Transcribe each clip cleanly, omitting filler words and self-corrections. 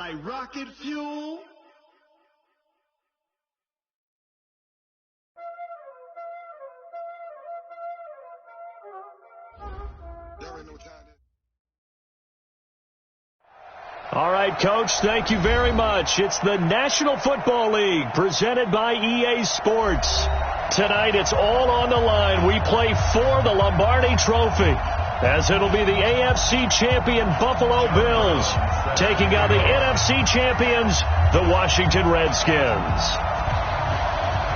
like rocket fuel. There ain't no time. All right, Coach, thank you very much. It's the National Football League presented by EA Sports. Tonight, it's all on the line. We play for the Lombardi Trophy, as it'll be the AFC champion Buffalo Bills taking on the NFC champions, the Washington Redskins.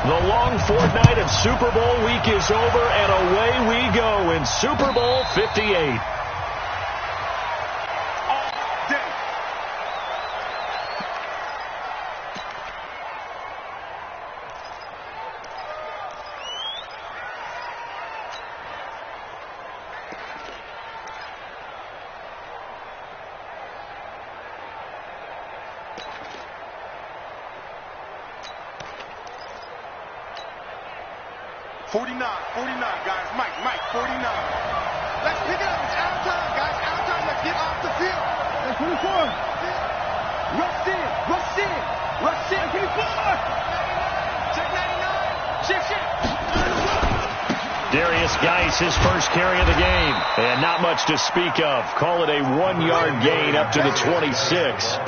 The long fortnight of Super Bowl week is over, and away we go in Super Bowl 58. Guys, Mike, 49. Let's pick it up. It's out of time, guys. Out of time. Let's get off the field. That's 24. Rush in. 24. Check 99. Shift. Darius Geis, his first carry of the game. And not much to speak of. Call it a 1-yard gain up to the 26.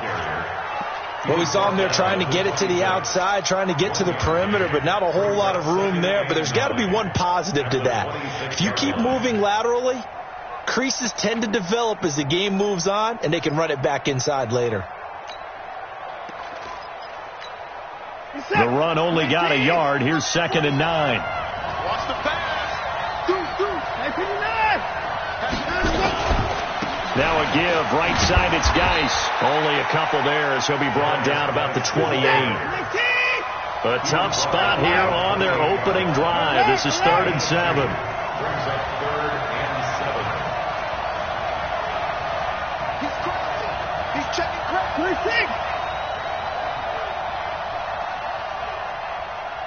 Well, we saw him there trying to get it to the outside, trying to get to the perimeter, but not a whole lot of room there. But there's got to be one positive to that. If you keep moving laterally, creases tend to develop as the game moves on, and they can run it back inside later. The run only got a yard. Here's 2nd and 9. Watch the pass. Now a give, right side, it's Geis. Only a couple there as he'll be brought down about the 28. A tough spot here on their opening drive. This is 3rd and 7. He's checking crap. 26.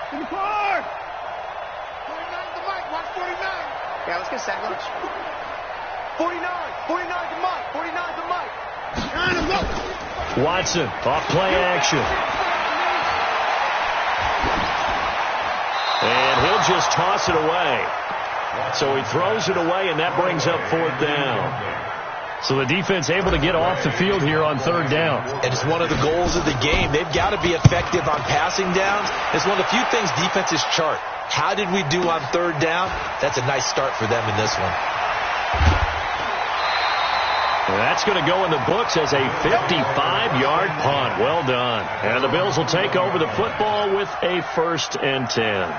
24. 49 to Mike. Watch 49. Yeah, let's get a sack lunch. 49 to Mike. 49 to Mike. Watson, off play action. And he'll just toss it away. So he throws it away, and that brings up 4th down. So the defense able to get off the field here on 3rd down. And it's one of the goals of the game. They've got to be effective on passing downs. It's one of the few things defenses chart. How did we do on 3rd down? That's a nice start for them in this one. That's going to go in the books as a 55-yard punt. Well done. And the Bills will take over the football with a 1st and 10.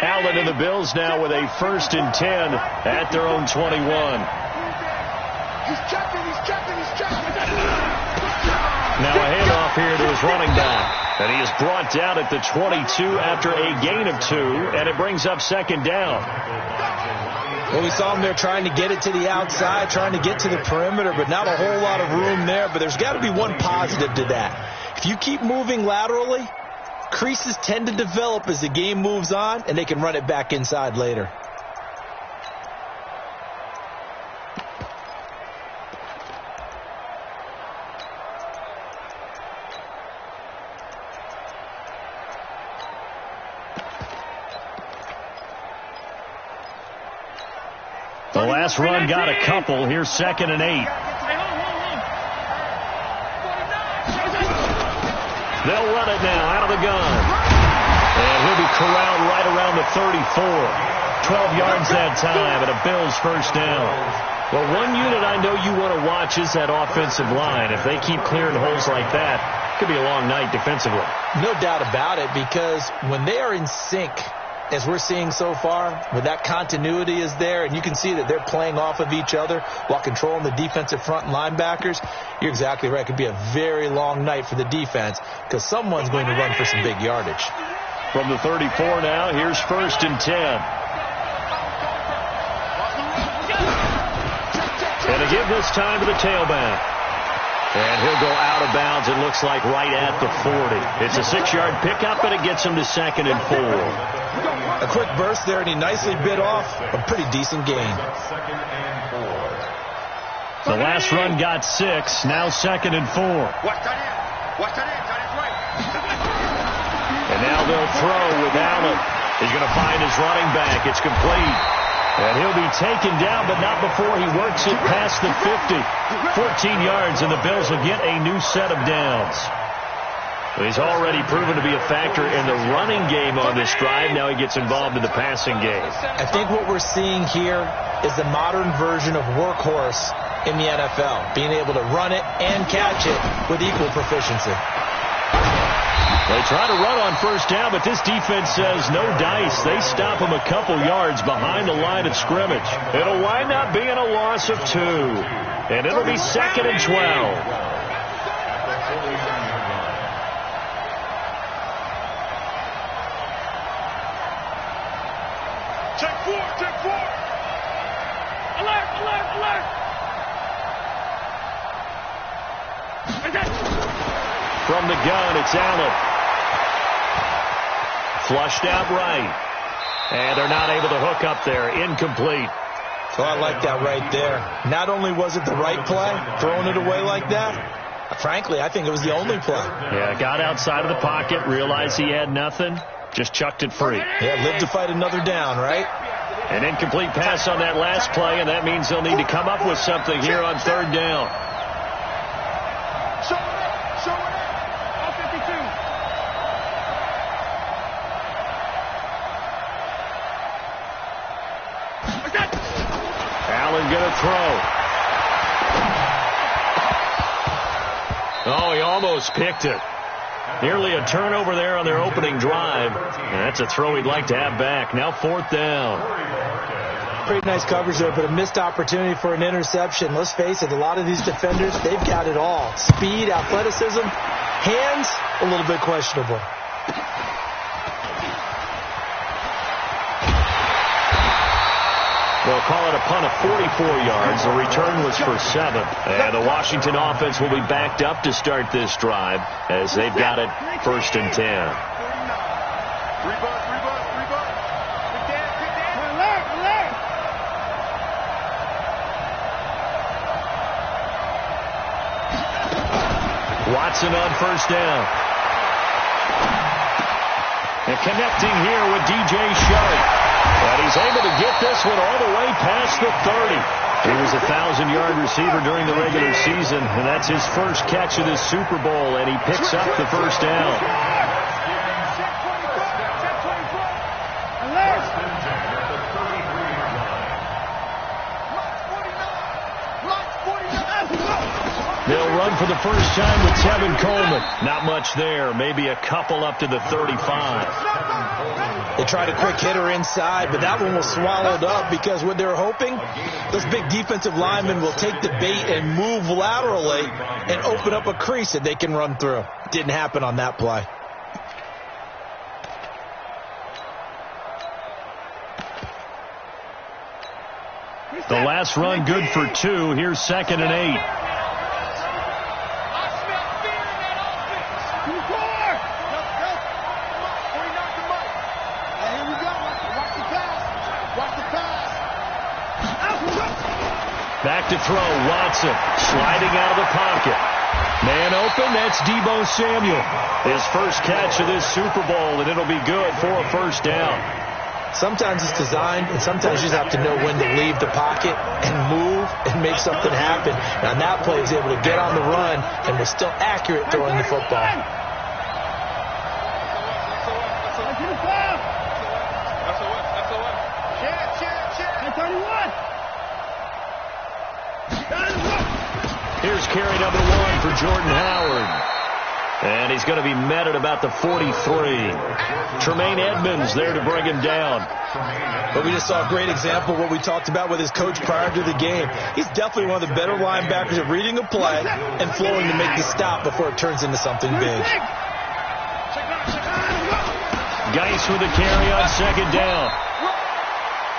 Allen and the Bills now with a 1st and 10 at their own 21. He's checking. Now a handoff here to his running back. And he is brought down at the 22 after a gain of 2, and it brings up 2nd down. Well, we saw him there trying to get it to the outside, trying to get to the perimeter, but not a whole lot of room there. But there's got to be one positive to that. If you keep moving laterally, creases tend to develop as the game moves on, and they can run it back inside later. The last run got a couple. Here's 2nd and 8. They'll run it now out of the gun. And he'll be corralled right around the 34. 12 yards that time and a Bills 1st down. Well, one unit I know you want to watch is that offensive line. If they keep clearing holes like that, it could be a long night defensively. No doubt about it, because when they are in sync, as we're seeing so far, when that continuity is there, and you can see that they're playing off of each other while controlling the defensive front linebackers, you're exactly right. It could be a very long night for the defense because someone's going to run for some big yardage. From the 34 now, here's 1st and 10. And a give this time to the tailback. And he'll go out of bounds, it looks like, right at the 40. It's a 6-yard pickup, and it gets him to 2nd and 4. A quick burst there, and he nicely bit off a pretty decent gain. The last run got 6, now 2nd and 4. And now they'll throw with Allen. He's going to find his running back. It's complete. And he'll be taken down, but not before he works it past the 50. 14 yards, and the Bills will get a new set of downs. He's already proven to be a factor in the running game on this drive. Now he gets involved in the passing game. I think what we're seeing here is the modern version of workhorse in the NFL, being able to run it and catch it with equal proficiency. They try to run on 1st down, but this defense says no dice. They stop him a couple yards behind the line of scrimmage. It'll wind up being a loss of 2, and it'll be 2nd and 12. Check 4. Alert. From the gun, it's Allen. Flushed out right. And they're not able to hook up there. Incomplete. So I like that right there. Not only was it the right play, throwing it away like that, frankly, I think it was the only play. Yeah, got outside of the pocket, realized he had nothing, just chucked it free. Yeah, live to fight another down, right? An incomplete pass on that last play, and that means they'll need to come up with something here on 3rd down. Show it up. All 52. Allen going to throw. Oh, he almost picked it. Nearly a turnover there on their opening drive. And that's a throw he'd like to have back. Now 4th down. Pretty nice coverage there, but a missed opportunity for an interception. Let's face it, a lot of these defenders, they've got it all. Speed, athleticism, hands, a little bit questionable. They'll call it a punt of 44 yards. The return was for 7. And the Washington offense will be backed up to start this drive as they've got it 1st and 10. Watson on 1st down. And connecting here with DJ Sharp. And he's able to get this one all the way past the 30. He was a 1,000-yard receiver during the regular season, and that's his first catch of this Super Bowl, and he picks up the 1st down. They'll run for the first time with Tevin Coleman. Not much there. Maybe a couple up to the 35. They tried a quick hitter inside, but that one was swallowed up because what they're hoping, those big defensive linemen will take the bait and move laterally and open up a crease that they can run through. Didn't happen on that play. The last run good for 2. Here's 2nd and 8. Back to throw, Watson sliding out of the pocket. Man open, that's Deebo Samuel. His first catch of this Super Bowl, and it'll be good for a 1st down. Sometimes it's designed, and sometimes you just have to know when to leave the pocket and move and make something happen. And on that play, he was able to get on the run and was still accurate throwing the football. Here's carry number 1 for Jordan Howard. And he's going to be met at about the 43. Tremaine Edmonds there to bring him down. But we just saw a great example of what we talked about with his coach prior to the game. He's definitely one of the better linebackers at reading a play and flowing to make the stop before it turns into something big. Geis with a carry on second down.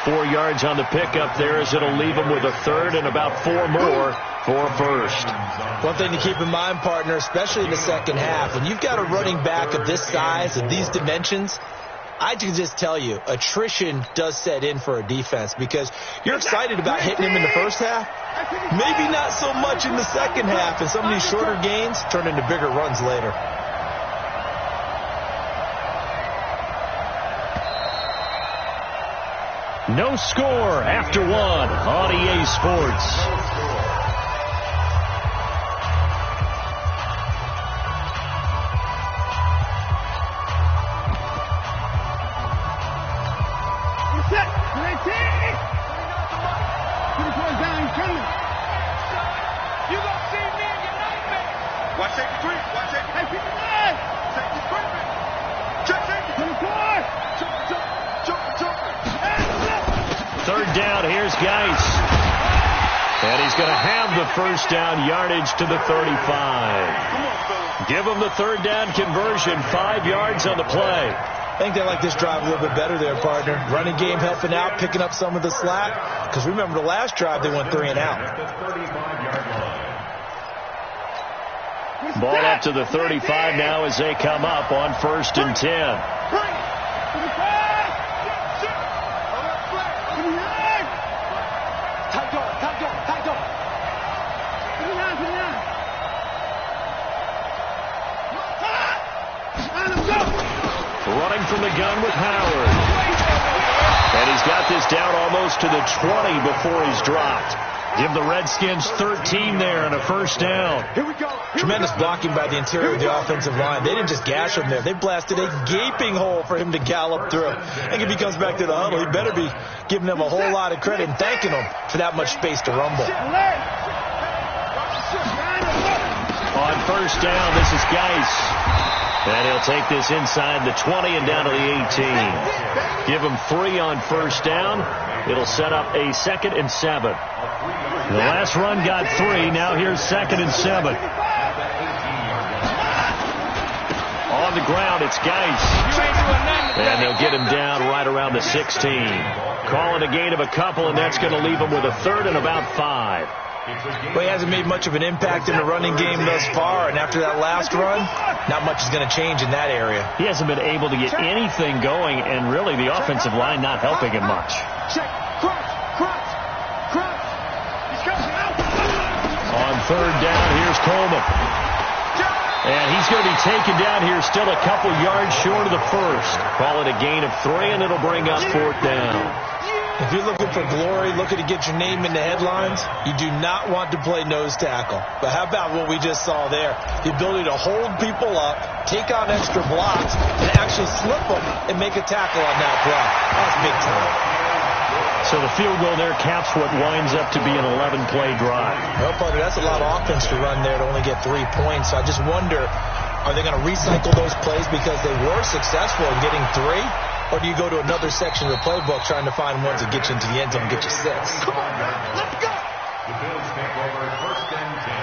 4 yards on the pickup there, as it'll leave him with a third and about 4 more for first. One thing to keep in mind, partner, especially in the second half, when you've got a running back of this size and these dimensions, I can just tell you, attrition does set in for a defense, because you're excited about hitting him in the first half, maybe not so much in the second half, and some of these shorter gains turn into bigger runs later. No score after 1 on EA Sports. Watch safety three. Watch safety. Hey, keep it alive. Safety screaming. Check safety. 24. Jump. Third down, here's Geis. And he's going to have the first down yardage to the 35. Give him the third down conversion, 5 yards on the play. I think they like this drive a little bit better there, partner. Running game helping out, picking up some of the slack. Because remember, the last drive, they went 3 and out. Ball up to the 35 now as they come up on 1st and 10. Running from the gun with Howard. And he's got this down almost to the 20 before he's dropped. Give the Redskins 13 there and a first down. Here we go. Tremendous blocking by the interior of the offensive line. They didn't just gash him there. They blasted a gaping hole for him to gallop through. I think if he comes back to the huddle, he better be giving them a whole lot of credit and thanking them for that much space to rumble. On first down, this is Geis. And he'll take this inside the 20 and down to the 18. Give him 3 on first down. It'll set up a 2nd and 7. The last run got 3. Now here's 2nd and 7. On the ground, it's Geis. And they'll get him down right around the 16. Calling a gain of a couple, and that's going to leave him with a third and about 5. Well, he hasn't made much of an impact in the running game thus far, and after that last run, not much is going to change in that area. He hasn't been able to get anything going, and really the offensive line not helping him much. On third down, here's Coleman. And he's going to be taken down here still a couple yards short of the first. Call it a gain of 3, and it'll bring up 4th down. If you're looking for glory, looking to get your name in the headlines, you do not want to play nose tackle. But how about what we just saw there? The ability to hold people up, take on extra blocks, and actually slip them and make a tackle on that play. That's big time. So the field goal there caps what winds up to be an 11-play drive. Well, partner, that's a lot of offense to run there to only get 3 points. So I just wonder, are they going to recycle those plays because they were successful in getting 3? Or do you go to another section of the playbook trying to find ones that get you into the end zone and get you 6? Come on, let's go. The Bills take over 1st and 10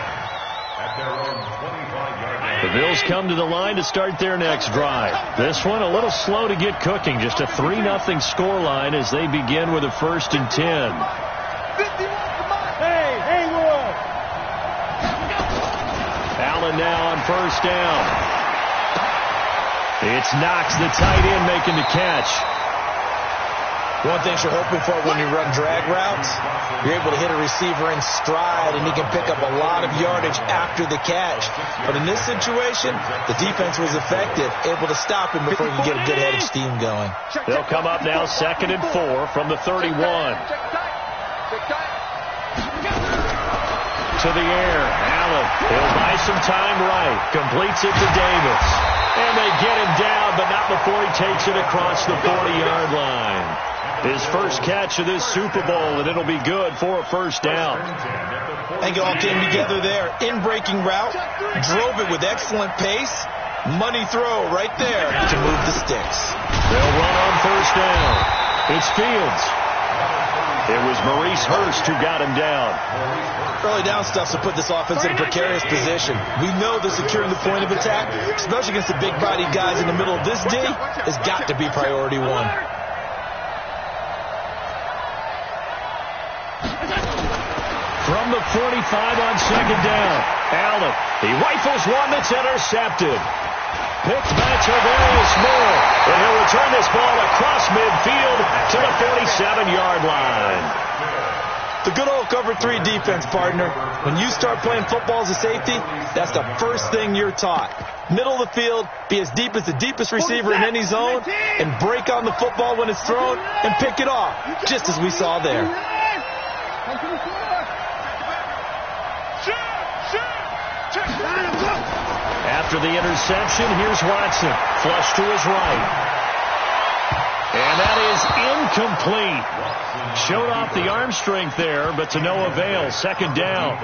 at their own 25-yard line. The Bills come to the line to start their next drive. This one a little slow to get cooking. Just a 3-0 scoreline as they begin with a 1st and 10. Hey, Will. Allen now on first down. It's Knox, the tight end, making the catch. One thing you're hoping for when you run drag routes, you're able to hit a receiver in stride, and he can pick up a lot of yardage after the catch. But in this situation, the defense was effective, able to stop him before you get a good head of steam going. They'll come up now 2nd and 4 from the 31. To the air, Allen. He'll buy some time right. Completes it to Davis. And they get him down, but not before he takes it across the 40-yard line. His first catch of this Super Bowl, and it'll be good for a first down. I think it all came together there. In-breaking route, drove it with excellent pace. Money throw right there to move the sticks. They'll run on first down. It's Fields. It was Maurice Hurst who got him down. Early down stuff to put this offense in a precarious position. We know that securing the point of attack, especially against the big-bodied guys in the middle of this D, has got to be priority one. From the 45 on second down, Allen. He rifles one that's intercepted. Picked by Tavarius Moore. And he'll return this ball across midfield to the 47-yard line. The good old cover 3 defense, partner. When you start playing football as a safety, that's the first thing you're taught. Middle of the field, be as deep as the deepest receiver in any zone, and break on the football when it's thrown and pick it off, just as we saw there. After the interception, here's Watson. Flush to his right. And that is incomplete. Showed off the arm strength there, but to no avail. Second down.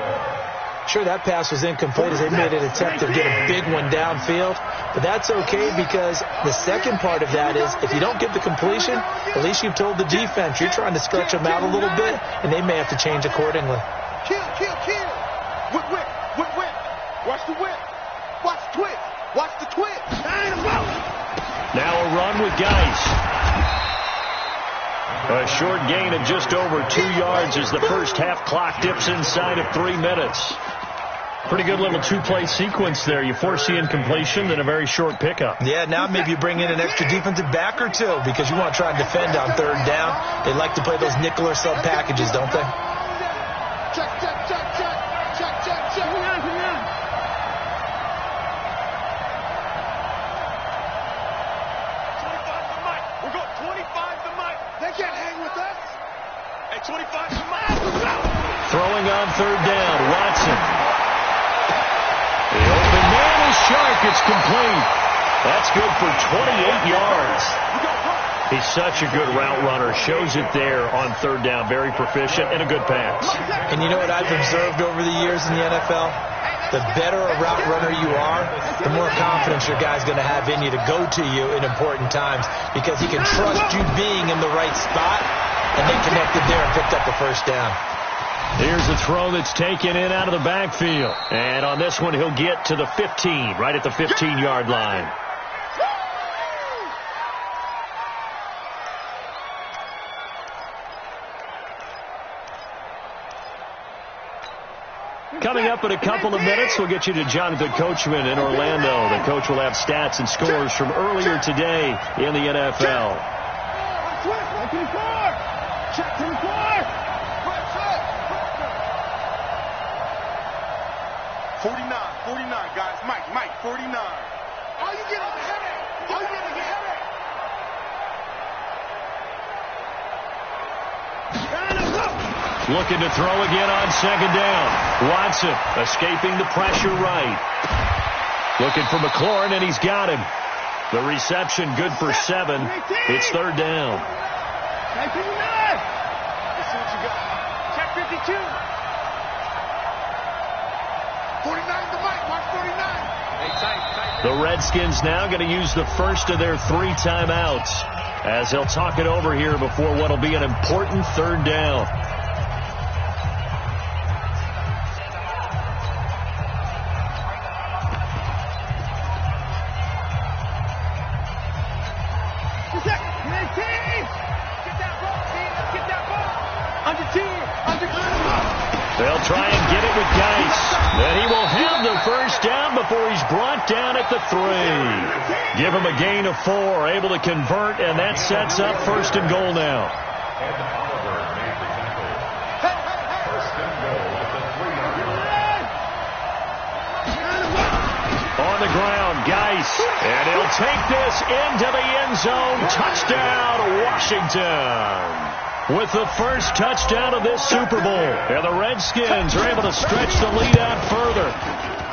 Sure, that pass was incomplete as they made an attempt to get a big one downfield. But that's okay because the second part of that is if you don't get the completion, at least you've told the defense you're trying to stretch them out a little bit, and they may have to change accordingly. Kill. Whip. Watch the whip. Watch the twitch. Watch the twitch. Now a run with Geis. A short gain of just over 2 yards as the first half clock dips inside of 3 minutes. Pretty good little 2-play sequence there. You force the incompletion, then a very short pickup. Yeah, now maybe you bring in an extra defensive back or two because you want to try and defend on third down. They like to play those nickel or sub packages, don't they? Check. 25 to Mike. They can't hang with us. Hey, 25 to Mike. Throwing on third down, Watson. The open man is sharp. It's complete. That's good for 28 yards. He's such a good route runner. Shows it there on third down. Very proficient and a good pass. And you know what I've observed over the years in the NFL? The better a route runner you are, the more confidence your guy's going to have in you to go to you in important times because he can trust you being in the right spot, and they connected there and picked up a first down. Here's a throw that's taken in out of the backfield. And on this one, he'll get to the 15, right at the 15-yard line. Coming up in a couple of minutes, we'll get you to Jonathan Coachman in Orlando. The coach will have stats and scores from earlier today in the NFL. 49, guys. Mike, 49. All you get is a headache. All you get is a headache. Looking to throw again on second down. Watson escaping the pressure right. Looking for McLaurin, and he's got him. The reception good for 7. It's third down. Let's see what you got. Check 52. 49 to Mike. Watch 49. Hey, tight. The Redskins now going to use the first of their 3 timeouts as they'll talk it over here before what will be an important third down. They'll try and get it with Geis. Then he will have the first down before he's brought down at the 3. Give him a gain of 4, able to convert, and that sets up first and goal now. On the ground, Geis, and he'll take this into the end zone. Touchdown, Washington. With the first touchdown of this Super Bowl. And the Redskins are able to stretch the lead out further.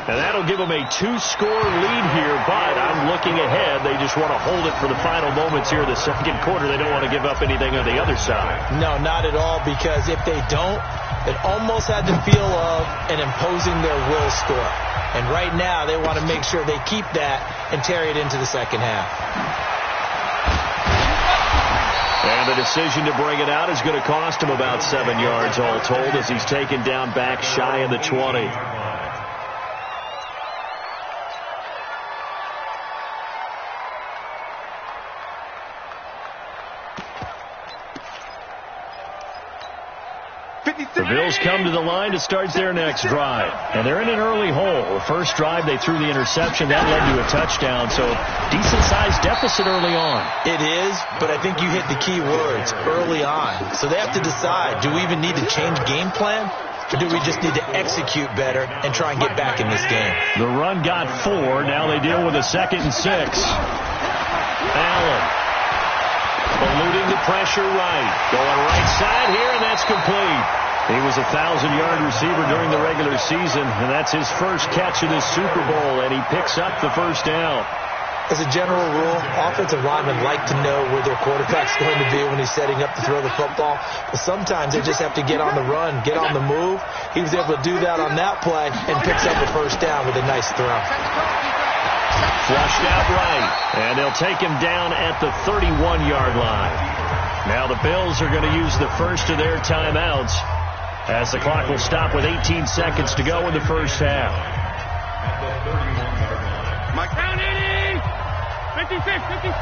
And that'll give them a 2-score lead here, but I'm looking ahead. They just want to hold it for the final moments here of the second quarter. They don't want to give up anything on the other side. No, not at all, because if they don't, it almost had the feel of an imposing their will score. And right now, they want to make sure they keep that and carry it into the second half. And the decision to bring it out is going to cost him about 7 yards all told as he's taken down back shy of the 20. The Bills come to the line to start their next drive. And they're in an early hole. The first drive, they threw the interception. That led to a touchdown. So decent-sized deficit early on. It is, but I think you hit the key words, early on. So they have to decide, do we even need to change game plan? Or do we just need to execute better and try and get back in this game? The run got 4. Now they deal with a 2nd and 6. Allen. Eluding the pressure right. Going right side here, and that's complete. He was a 1,000-yard receiver during the regular season, and that's his first catch of this Super Bowl, and he picks up the first down. As a general rule, offensive linemen like to know where their quarterback's going to be when he's setting up to throw the football. But sometimes they just have to get on the run, get on the move. He was able to do that on that play and picks up a first down with a nice throw. Flushed out right, and they'll take him down at the 31-yard line. Now the Bills are going to use the first of their timeouts as the clock will stop with 18 seconds to go in the first half. At the 31-yard line. Mike. Down 80. 56, 56.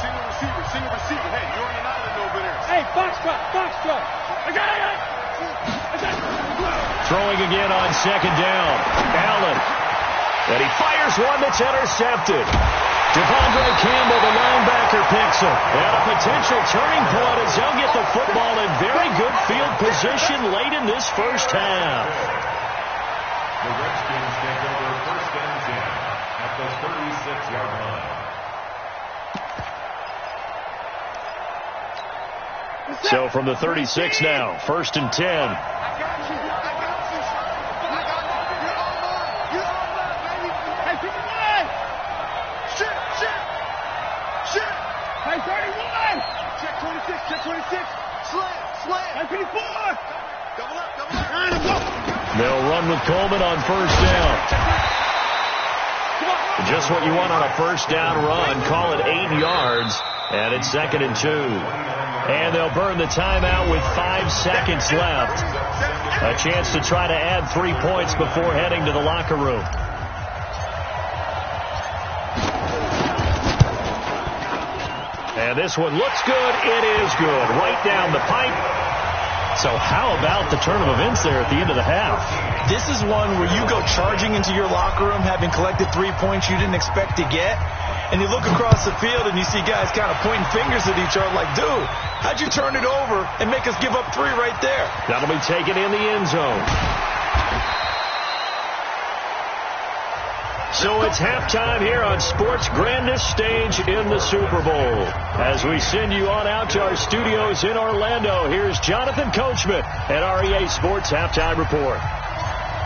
Single receiver. Hey, you're on an island over there. Hey, box cut. I got it. Throwing again on 2nd down. Allen. And he fires one that's intercepted. Devondre Campbell, the linebacker, picks him. And a potential turning point as they'll get the football in very good field position late in this first half. The Redskins take over 1st and 10 at the 36-yard line. So from the 36 now, 1st and 10. Check 26. Slant. 54. Double up. They'll run with Coleman on 1st down. Just what you want on a 1st down run. Call it 8 yards. And it's 2nd and 2. And they'll burn the timeout with 5 seconds left. A chance to try to add 3 points before heading to the locker room. And this one looks good. It is good. Right down the pipe. So how about the turn of events there at the end of the half? This is one where you go charging into your locker room having collected 3 points you didn't expect to get. And you look across the field and you see guys kind of pointing fingers at each other like, dude, how'd you turn it over and make us give up 3 right there? That'll be taken in the end zone. So it's halftime here on sports' grandest stage in the Super Bowl. As we send you on out to our studios in Orlando, here's Jonathan Coachman at REA Sports Halftime Report.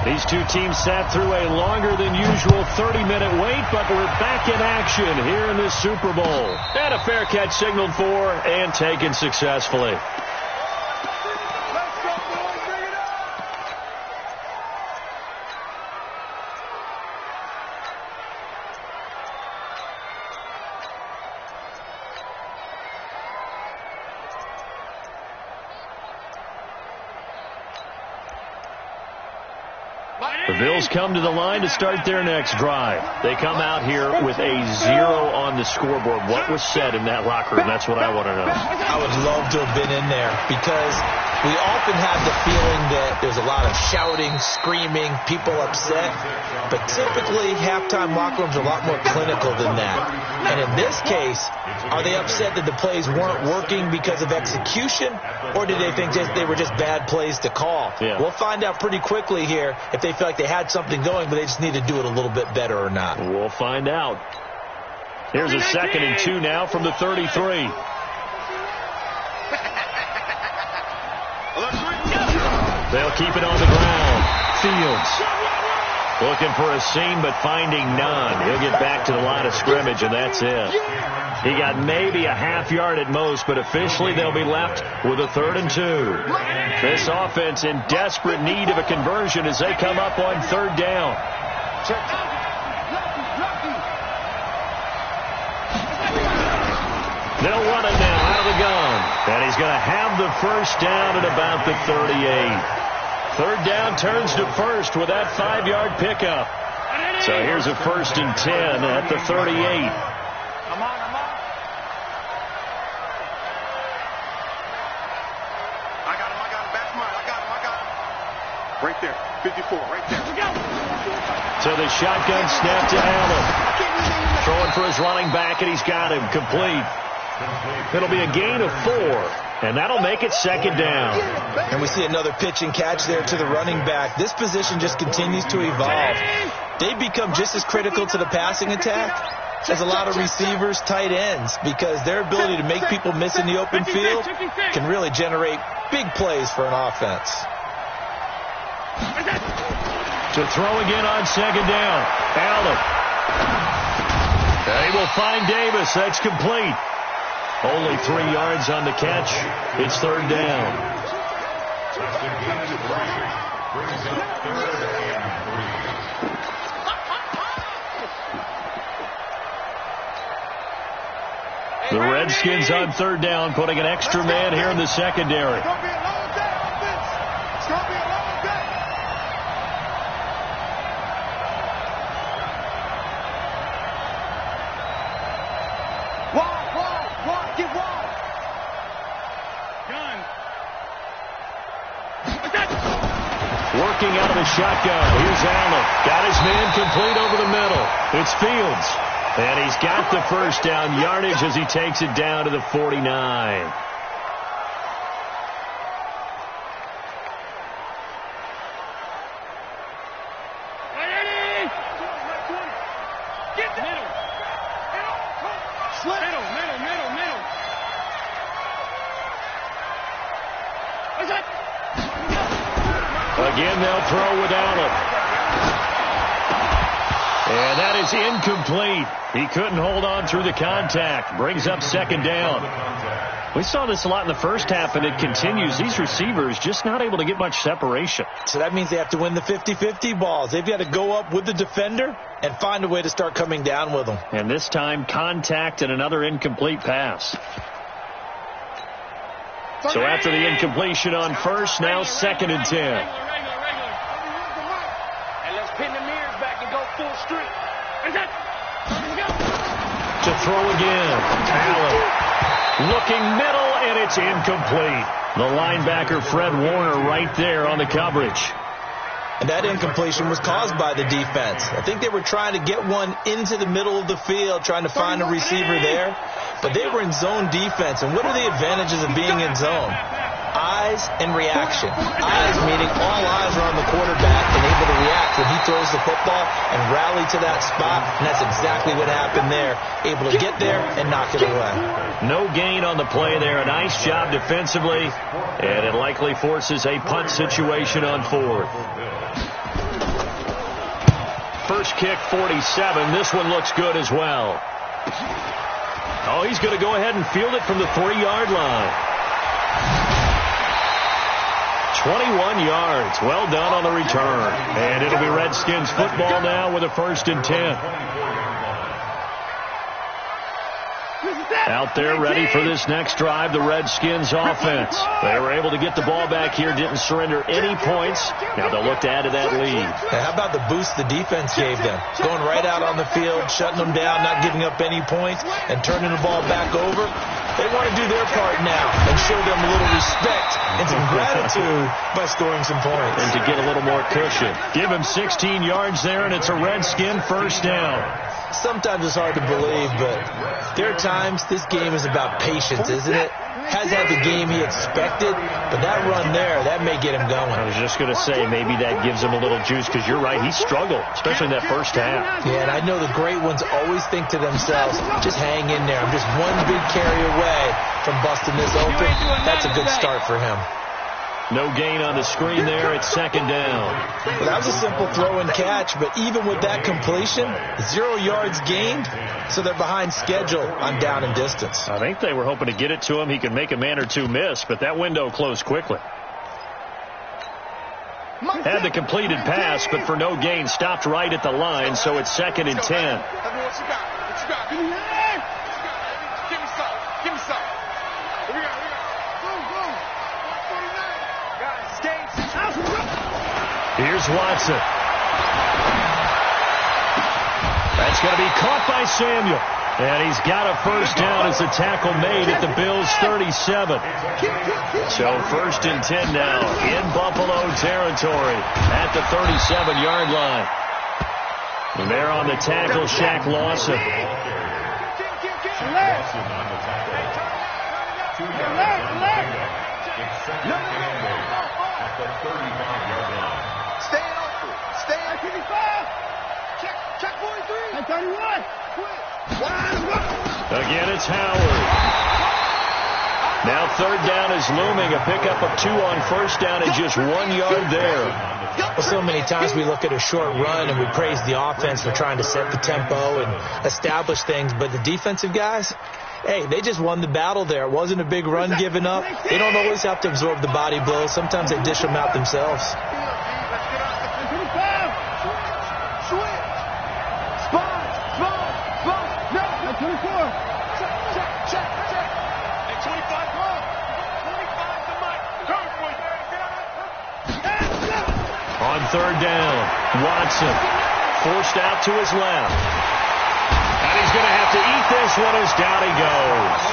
These two teams sat through a longer than usual 30-minute wait, but we're back in action here in the Super Bowl. And a fair catch signaled for and taken successfully. The Bills come to the line to start their next drive. They come out here with a 0 on the scoreboard. What was said in that locker room? That's what I want to know. I would love to have been in there because we often have the feeling that there's a lot of shouting, screaming, people upset. But typically, halftime locker rooms are a lot more clinical than that. And in this case, are they upset that the plays weren't working because of execution? Or did they think they were just bad plays to call? Yeah. We'll find out pretty quickly here if they feel like they had something going, but they just need to do it a little bit better or not. We'll find out. Here's a 2nd and 2 now from the 33. They'll keep it on the ground. Fields looking for a seam, but finding none. He'll get back to the line of scrimmage, and that's it. He got maybe a half yard at most, but officially they'll be left with a 3rd and 2. This offense in desperate need of a conversion as they come up on 3rd down. They'll run it now out of the gun. And he's going to have the first down at about the 38. Third down turns to first with that 5-yard pickup. So here's a 1st and 10 at the 38. I'm on. I got him. Back mine. I got him. Right there. 54. Right there. So the shotgun snap to Allen. Throwing for his running back, and he's got him complete. It'll be a gain of 4, and that'll make it 2nd down. And we see another pitch and catch there to the running back. This position just continues to evolve. They become just as critical to the passing attack as a lot of receivers, tight ends, because their ability to make people miss in the open field can really generate big plays for an offense. To throw again on 2nd down. Allen. They will find Davis. That's complete. Only 3 yards on the catch. It's 3rd down. The Redskins on 3rd down, putting an extra man here in the secondary. It's going to be a long day, offense. It's going to be a long day. Wide, get wide. Gun. Working out of the shotgun. Here's Allen. Got his man complete over the middle. It's Fields. And he's got the first down yardage as he takes it down to the 49. Again, they'll throw with Allen. And that is incomplete. He couldn't hold on through the contact. Brings up 2nd down. We saw this a lot in the first half, and it continues. These receivers just not able to get much separation. So that means they have to win the 50-50 balls. They've got to go up with the defender and find a way to start coming down with them. And this time, contact and another incomplete pass. So after the incompletion on first, now 2nd and 10. Pin the mirrors back and go full street. To throw again. Allen looking middle, and it's incomplete. The linebacker, Fred Warner, right there on the coverage. And that incompletion was caused by the defense. I think they were trying to get one into the middle of the field, trying to find a receiver there. But they were in zone defense. And what are the advantages of being in zone? Eyes and reaction. Eyes meaning all eyes are on the quarterback and able to react when he throws the football and rally to that spot. And that's exactly what happened there. Able to get there and knock it away. No gain on the play there. A nice job defensively. And it likely forces a punt situation on 4th. First kick, 47. This one looks good as well. Oh, he's going to go ahead and field it from the 3-yard line. 21 yards. Well done on the return. And it'll be Redskins football now with a 1st and 10. Out there ready for this next drive, the Redskins offense. They were able to get the ball back here, didn't surrender any points. Now they'll look to add to that lead. Hey, how about the boost the defense gave them? Going right out on the field, shutting them down, not giving up any points, and turning the ball back over. They want to do their part now and show them a little respect and some gratitude by scoring some points. And to get a little more cushion. Give him 16 yards there, and it's a Redskin first down. Sometimes it's hard to believe, but there are times this game is about patience, isn't it? Has had the game he expected, but that run there, that may get him going. I was just going to say, maybe that gives him a little juice, because you're right, he struggled, especially in that first half. Yeah, and I know the great ones always think to themselves, just hang in there. I'm just one big carry away from busting this open. That's a good start for him. No gain on the screen there. It's 2nd down. Well, that was a simple throw and catch, but even with that completion, 0 yards gained, so they're behind schedule on down and distance. I think they were hoping to get it to him. He could make a man or two miss, but that window closed quickly. Had the completed pass, but for no gain, stopped right at the line, so it's 2nd and 10. Give me some. Here's Watson. That's going to be caught by Samuel. And he's got a first down as the tackle made at the Bills' 37. So 1st and 10 now in Buffalo territory at the 37-yard line. And they're on the tackle, Shaq Lawson. At the 35-yard line. Stay open. Stay at 55. Check 43. At 31. Again, it's Howard. Now 3rd down is looming. A pickup of 2 on 1st down and just 1 yard there. Well, so many times we look at a short run and we praise the offense for trying to set the tempo and establish things, but the defensive guys, hey, they just won the battle there. It wasn't a big run given up. They don't always have to absorb the body blows. Sometimes they dish them out themselves. On 3rd down, Watson forced out to his left. And he's going to have to eat this one as down he goes.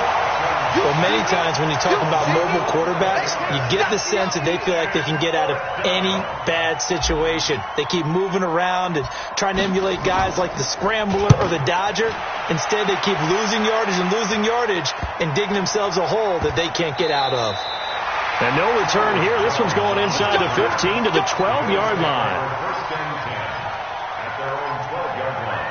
Well, many times when you talk about mobile quarterbacks, you get the sense that they feel like they can get out of any bad situation. They keep moving around and trying to emulate guys like the Scrambler or the Dodger. Instead, they keep losing yardage and digging themselves a hole that they can't get out of. And no return here. This one's going inside the 15 to the 12-yard line. 1st and 10 at their own 12-yard line.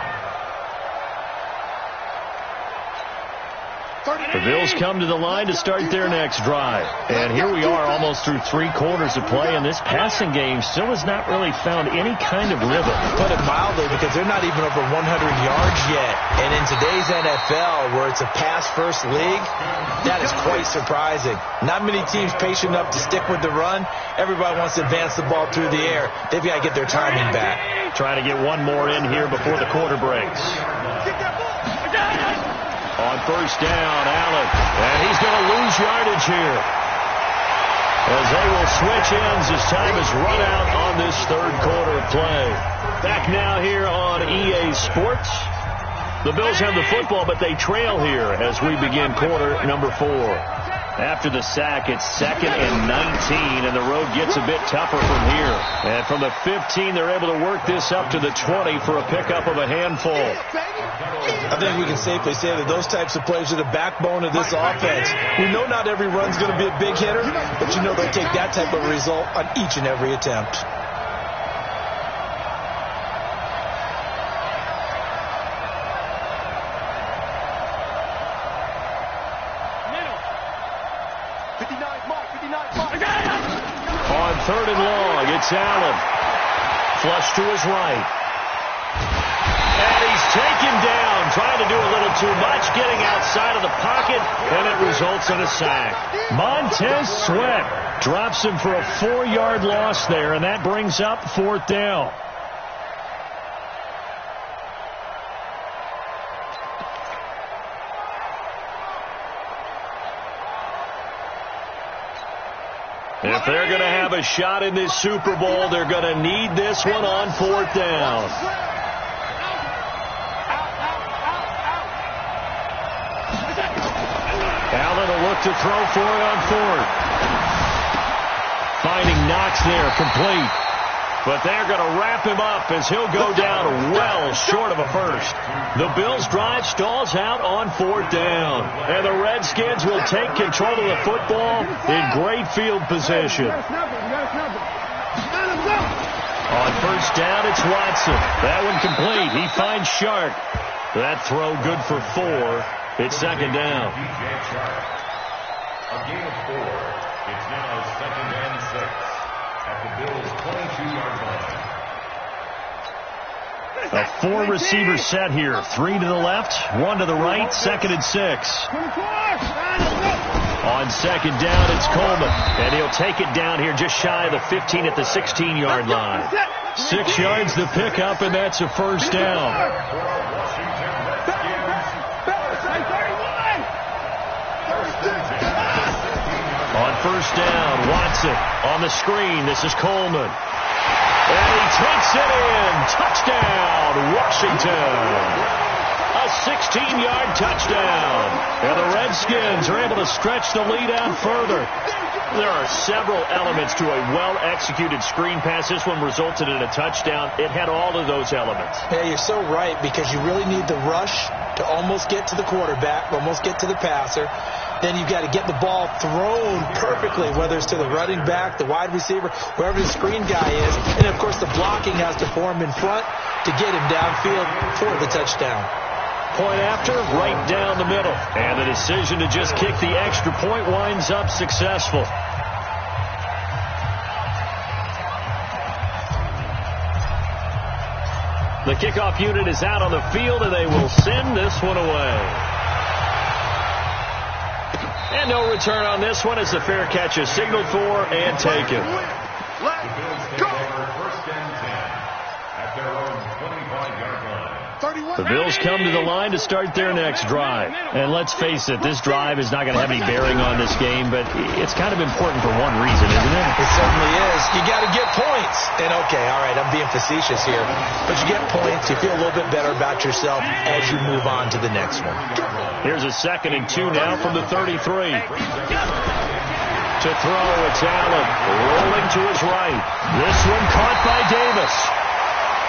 The Bills come to the line to start their next drive. And here we are almost through 3 quarters of play, and this passing game still has not really found any kind of rhythm. Put it mildly, because they're not even over 100 yards yet. And in today's NFL, where it's a pass-first league, that is quite surprising. Not many teams patient enough to stick with the run. Everybody wants to advance the ball through the air. They've got to get their timing back. Trying to get one more in here before the quarter breaks. On 1st down, Allen. And he's going to lose yardage here, as they will switch ends as time is run out on this 3rd quarter of play. Back now here on EA Sports. The Bills have the football, but they trail here as we begin quarter number 4. After the sack, it's 2nd and 19, and the road gets a bit tougher from here. And from the 15, they're able to work this up to the 20 for a pickup of a handful. I think we can safely say that those types of plays are the backbone of this offense. We know not every run's going to be a big hitter, but you know they'll take that type of result on each and every attempt. On 3rd and long, it's Allen. Flush to his right. And he's taken down, trying to do a little too much, getting outside of the pocket, and it results in a sack. Montez Sweat drops him for a 4-yard loss there, and that brings up 4th down. If they're going to have a shot in this Super Bowl, they're going to need this one on 4th down. Allen will look to throw for it on 4th. Finding Knox there, complete. But they're going to wrap him up as he'll go down well short of a first. The Bills' drive stalls out on 4th down. And the Redskins will take control of the football in great field position. On 1st down, it's Watson. That one complete. He finds Sharp. That throw good for 4. It's 2nd down. A gain of 4. It's now 2nd and 6 at the Bills' 22-yard line. A 4-receiver set here. 3 to the left, 1 to the right, 2nd and 6. On 2nd down, it's Coleman. And he'll take it down here just shy of the 15 at the 16-yard line. 6 yards to pick up, and that's a 1st down. On 1st down, Watson on the screen. This is Coleman. And he takes it in. Touchdown, Washington. A 16-yard touchdown. And the Redskins are able to stretch the lead out further. There are several elements to a well-executed screen pass. This one resulted in a touchdown. It had all of those elements. Yeah, you're so right, because you really need the rush to almost get to the quarterback, almost get to the passer. Then you've got to get the ball thrown perfectly, whether it's to the running back, the wide receiver, wherever the screen guy is. And, of course, the blocking has to form in front to get him downfield for the touchdown. Point after, right down the middle. And the decision to just kick the extra point winds up successful. The kickoff unit is out on the field, and they will send this one away. And no return on this one as the fair catch is signaled for and taken. Let's go. First and 10 at their own 25-yard line. The Bills come to the line to start their next drive. And let's face it, this drive is not going to have any bearing on this game, but it's kind of important for one reason, isn't it? It certainly is. You got to get points. And, okay, all right, I'm being facetious here. But you get points, you feel a little bit better about yourself as you move on to the next one. Here's a 2nd and 2 now from the 33. To throw, it's Allen. Rolling to his right. This one caught by Davis.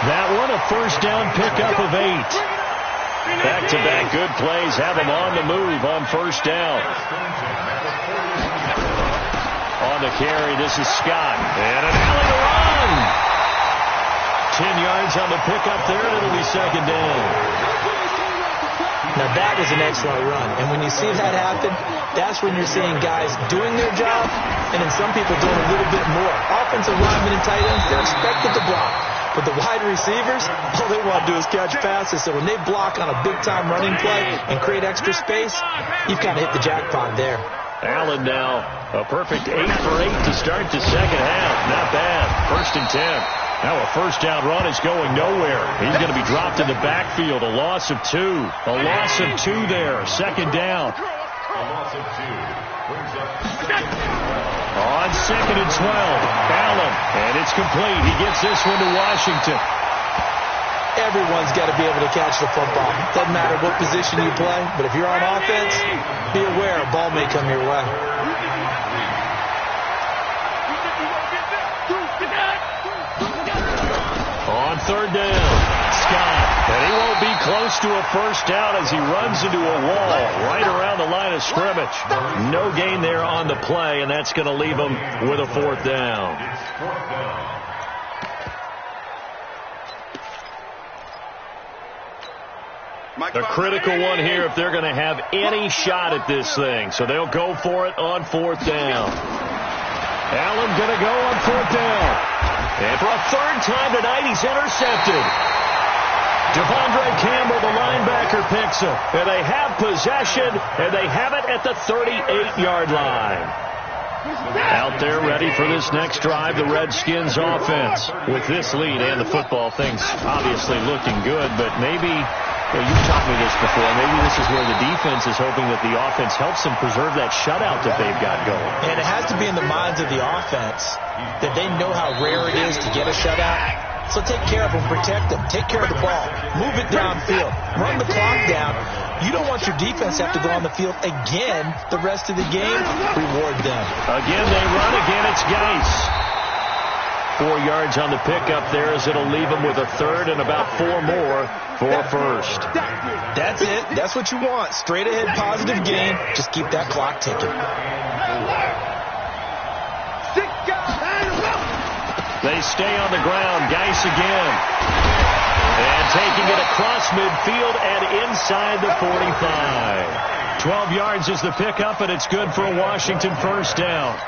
That one a first down pickup of 8. Back-to-back good plays have him on the move on first down. On the carry, this is Scott. And an alley to run. 10 yards on the pickup there, and it'll be second down. Now, that was an excellent run. And when you see that happen, that's when you're seeing guys doing their job, and then some people doing a little bit more. Offensive linemen and tight ends, they're expected to block. But the wide receivers, all they want to do is catch passes. So when they block on a big-time running play and create extra space, you've kind of hit the jackpot there. Allen now, a perfect 8 for 8 to start the second half. Not bad. 1st and 10. Now a first down run is going nowhere. He's going to be dropped in the backfield. A loss of 2. A loss of 2 there. Second down. A loss of 2 brings up on 2nd and 12. Allen, and it's complete. He gets this one to Washington. Everyone's got to be able to catch the football. Doesn't matter what position you play, but if you're on offense, be aware a ball may come your way. On 3rd down, Scott. And he won't be close to a first down as he runs into a wall right around the line of scrimmage. No gain there on the play, and that's going to leave him with a 4th down. It's 4th down. The critical one here if they're going to have any shot at this thing. So they'll go for it on 4th down. Allen going to go on 4th down. And for a 3rd time tonight, he's intercepted. Devondre Campbell, the linebacker, picks him. And they have possession, and they have it at the 38-yard line. Out there ready for this next drive, the Redskins offense. With this lead and the football, things obviously looking good, but maybe, well, you've taught me this before, maybe this is where the defense is hoping that the offense helps them preserve that shutout that they've got going. And it has to be in the minds of the offense that they know how rare it is to get a shutout. So take care of them, protect them, take care of the ball, move it downfield, run the clock down. You don't want your defense to have to go on the field again the rest of the game. Reward them. Again, they run. Again, it's Geis. 4 yards on the pickup there as it'll leave them with a 3rd and about 4 more for a 1st. That's it. That's what you want. Straight ahead positive gain. Just keep that clock ticking. They stay on the ground. Geis again. And taking it across midfield and inside the 45. 12 yards is the pickup, and it's good for a Washington first down.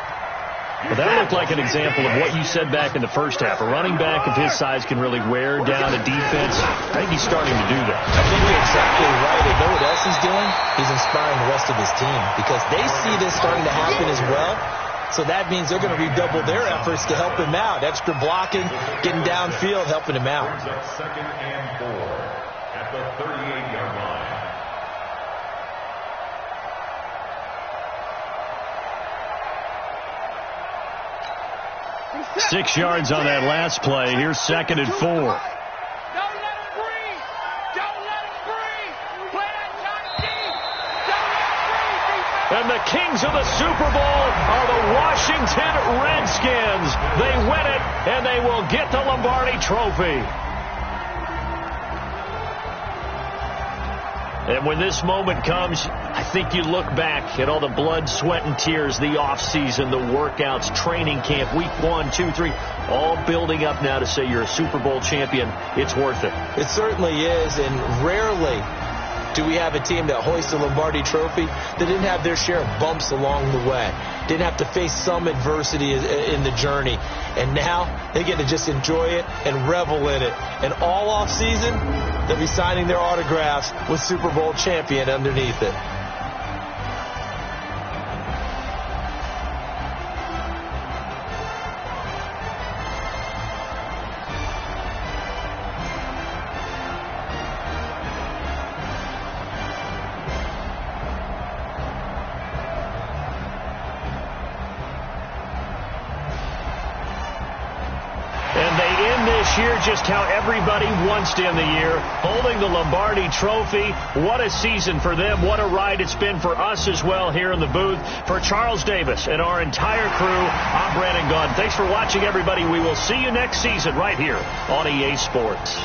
Well, that looked like an example of what you said back in the first half. A running back of his size can really wear down a defense. I think he's starting to do that. I think you're exactly right. And know what else he's doing? He's inspiring the rest of his team because they see this starting to happen as well. So that means they're going to redouble their efforts to help him out. Extra blocking, getting downfield, helping him out. 2nd and 4 at the 38-yard line. 6 yards on that last play. Here's 2nd and 4. Don't let him breathe. Don't let him breathe. Play that shot deep. Don't let him breathe, defense. And the kings of the Super Bowl are the Washington Redskins. They win it, and they will get the Lombardi Trophy. And when this moment comes, I think you look back at all the blood, sweat, and tears, the offseason, the workouts, training camp, week 1, 2, 3, all building up now to say you're a Super Bowl champion. It's worth it. It certainly is, and rarely do we have a team that hoists a Lombardi Trophy that didn't have their share of bumps along the way, didn't have to face some adversity in the journey, and now they get to just enjoy it and revel in it. And all off season, they'll be signing their autographs with Super Bowl champion underneath it. Year just how everybody wants to end the year, holding the Lombardi Trophy. What a season for them. What a ride it's been for us as well here in the booth. For Charles Davis and our entire crew, I'm Brandon Gaudin. Thanks for watching, everybody. We will see you next season right here on EA Sports.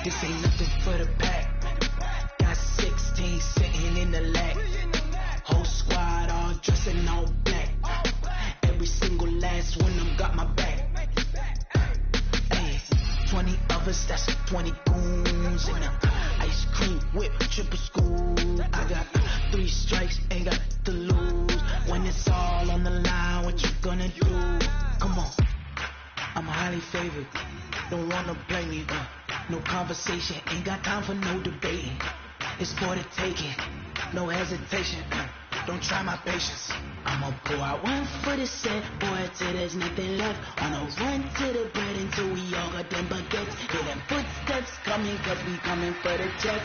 This ain't nothing for the pack. Got 16 sitting in the lag. Whole squad all dressed in all black. Every single last one of them got my back. Hey, 20 of us, that's 20 goons in a ice cream whip, triple school. I got 3 strikes, ain't got to lose. When it's all on the line, what you gonna do? Come on, I'm highly favored. Don't wanna play me, no conversation, ain't got time for no debating. It's for the taking, no hesitation. Don't try my patience. I'ma pull out one for the set, boy, till there's nothing left. On a run to the bread until we all got them baguettes. Hear them footsteps coming, cause we coming for the check.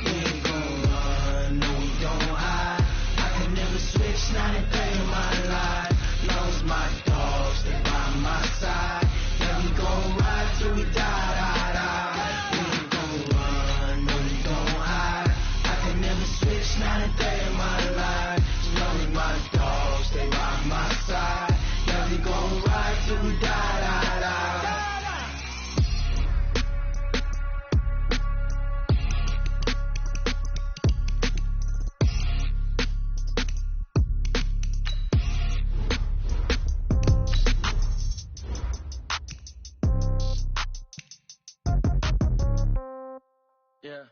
We ain't gon' run, no we don't hide. I can never switch, not a day in my life. Lost my dogs, they by my side. Yeah, we gon' ride till we die. We ain't gon' run, no we don't hide. I can never switch, not a day in my life. Lonely my dogs, they by my side. Yeah, we gon' ride till we die. Yeah.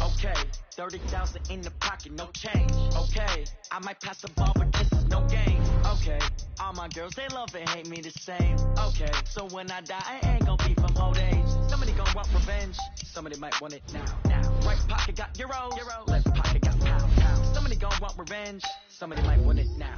Okay, 30,000 in the pocket, no change. Okay, I might pass the ball, but this is no game. Okay, all my girls, they love and hate me the same. Okay, so when I die, I ain't gon' be from old age. Somebody gon' want revenge, somebody might want it now. Right pocket got euros, left pocket got pound. Somebody gon' want revenge, somebody might want it now.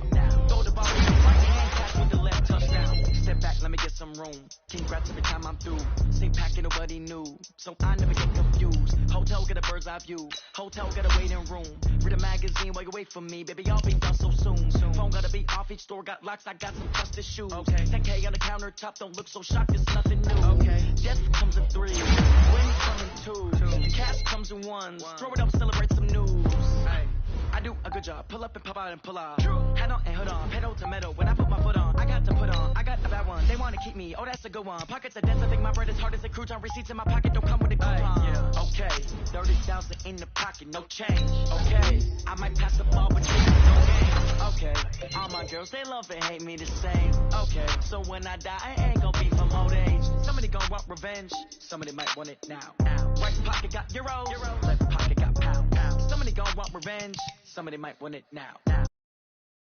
Throw the ball with the right hand, catch with the left touchdown. Step back, let me get some room. Congrats every time I'm through. Same packet, nobody knew, so I never get confused. Hotel, get a bird's eye view. Hotel, got a waiting room. Read a magazine while you wait for me. Baby, I'll be done so soon. Phone gotta be off, each store got locks. I got some trusted shoes. Okay. 10K on the countertop, don't look so shocked, it's nothing new. Okay. Death comes in 3, wins come in 2. Cash comes in 1. Throw it up, celebrate some news. Hey. I do a good job. Pull up and pop out and pull out. True. Head on and hood on. Pedal to metal. When I put my foot on, I got to put on. I got a bad one. They want to keep me. Oh, that's a good one. Pockets are dense. I think my bread is hard as a crouton. Receipts in my pocket don't come with a coupon. Yeah. Okay. 30,000 in the pocket. No change. Okay. I might pass the ball, but you no game. Okay. All my girls, they love and hate me the same. Okay. So when I die, I ain't gonna be from old age. Somebody gonna want revenge. Somebody might want it now. Right pocket got euro. Left pocket got pound. Somebody gonna want revenge. Somebody might want it now.